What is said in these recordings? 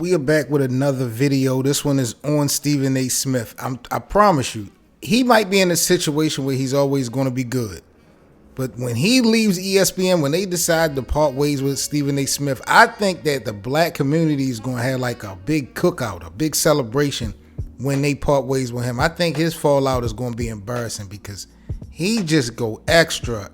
We are back with another video. This one is on Stephen A. Smith. I promise you, he might be in a situation where he's always going to be good. But when he leaves ESPN, when they decide to part ways with Stephen A. Smith, I think that the black community is going to have like a big cookout, a big celebration when they part ways with him. I think his fallout is going to be embarrassing because he just go extra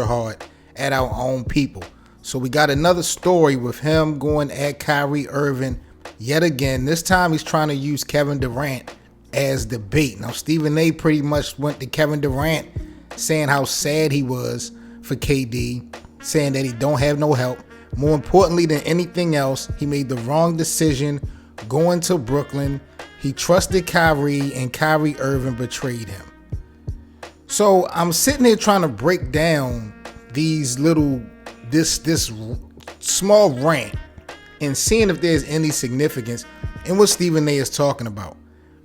hard at our own people. So we got another story with him going at Kyrie Irving yet again. This time he's trying to use Kevin Durant as the bait. Now Stephen A. pretty much went to Kevin Durant saying how sad he was for KD, saying that he don't have no help. More importantly than anything else, he made the wrong decision going to Brooklyn. He trusted Kyrie and Kyrie Irving betrayed him. So I'm sitting here trying to break down these this small rant and seeing if there's any significance in what Stephen A. is talking about.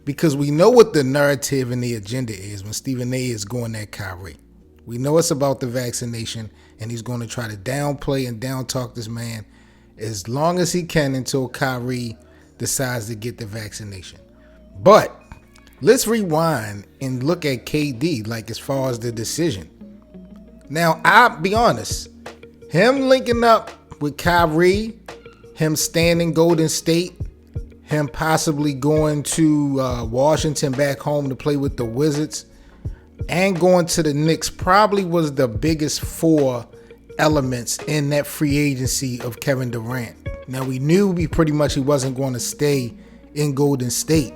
Because we know what the narrative and the agenda is when Stephen A. is going at Kyrie. We know it's about the vaccination, and he's going to try to downplay and down-talk this man as long as he can until Kyrie decides to get the vaccination. But let's rewind and look at KD, like as far as the decision. Now, I'll be honest, him linking up with Kyrie, him staying in Golden State, him possibly going to Washington back home to play with the Wizards, and going to the Knicks probably was the biggest four elements in that free agency of Kevin Durant. Now we knew he wasn't going to stay in Golden State.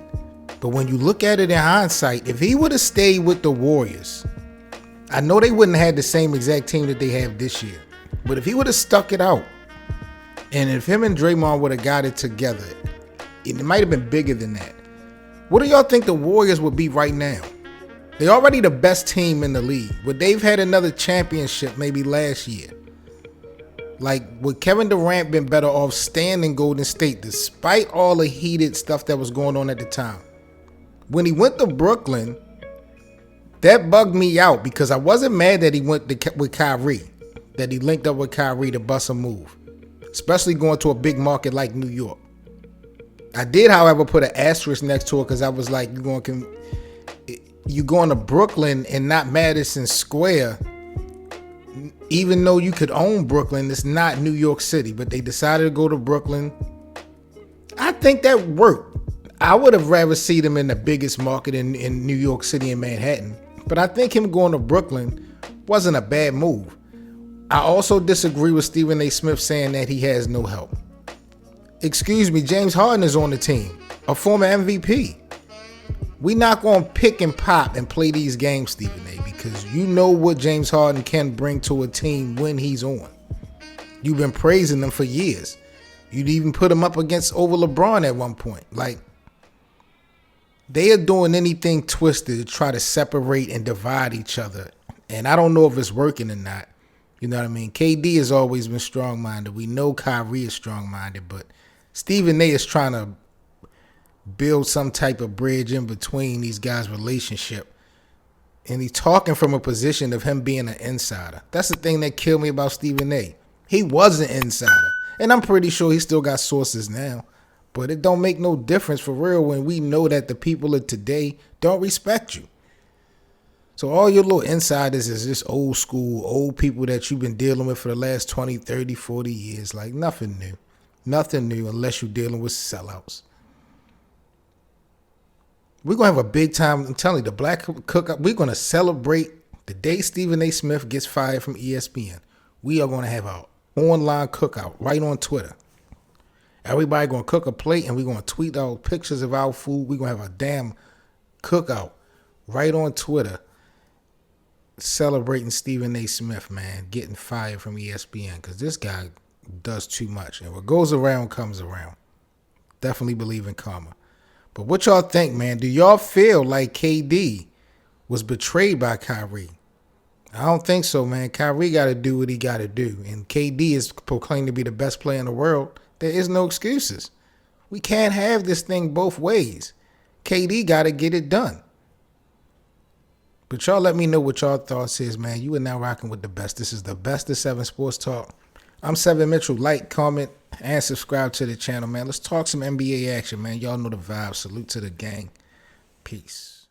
But when you look at it in hindsight, if he would have stayed with the Warriors, I know they wouldn't have had the same exact team that they have this year. But if he would have stuck it out, and if him and Draymond would have got it together, it might have been bigger than that. What do y'all think the Warriors would be right now? They're already the best team in the league, but they've had another championship maybe last year. Like, would Kevin Durant been better off staying in Golden State despite all the heated stuff that was going on at the time? When he went to Brooklyn, that bugged me out because I wasn't mad that he went with Kyrie, that he linked up with Kyrie to bust a move, especially going to a big market like New York. I did, however, put an asterisk next to it because I was like, you going to Brooklyn and not Madison Square, even though you could own Brooklyn, it's not New York City, but they decided to go to Brooklyn. I think that worked. I would have rather seen him in the biggest market in New York City and Manhattan, but I think him going to Brooklyn wasn't a bad move. I also disagree with Stephen A. Smith saying that he has no help. Excuse me, James Harden is on the team, a former MVP. We're not going to pick and pop and play these games, Stephen A., because you know what James Harden can bring to a team when he's on. You've been praising them for years. You'd even put him up against over LeBron at one point. Like, they are doing anything twisted to try to separate and divide each other. And I don't know if it's working or not. You know what I mean? KD has always been strong-minded. We know Kyrie is strong-minded, but Stephen A. is trying to build some type of bridge in between these guys' relationship. And he's talking from a position of him being an insider. That's the thing that killed me about Stephen A. He was an insider. And I'm pretty sure he still got sources now. But it don't make no difference for real when we know that the people of today don't respect you. So all your little insiders is just old school, old people that you've been dealing with for the last 20, 30, 40 years. Like nothing new. Nothing new unless you're dealing with sellouts. We're going to have a big time. I'm telling you, the Black Cookout, we're going to celebrate the day Stephen A. Smith gets fired from ESPN. We are going to have an online cookout right on Twitter. Everybody going to cook a plate and we're going to tweet out pictures of our food. We're going to have a damn cookout right on Twitter celebrating Stephen A. Smith, man, getting fired from ESPN because this guy does too much. And what goes around comes around. Definitely believe in karma. But what y'all think, man? Do y'all feel like KD was betrayed by Kyrie? I don't think so, man. Kyrie got to do what he got to do. And KD is proclaimed to be the best player in the world. There is no excuses. We can't have this thing both ways. KD got to get it done. But y'all let me know what y'all thoughts is, man. You are now rocking with the best. This is the Best of 7 Sports Talk. I'm Seven Mitchell. Like, comment, and subscribe to the channel, man. Let's talk some NBA action, man. Y'all know the vibe. Salute to the gang. Peace.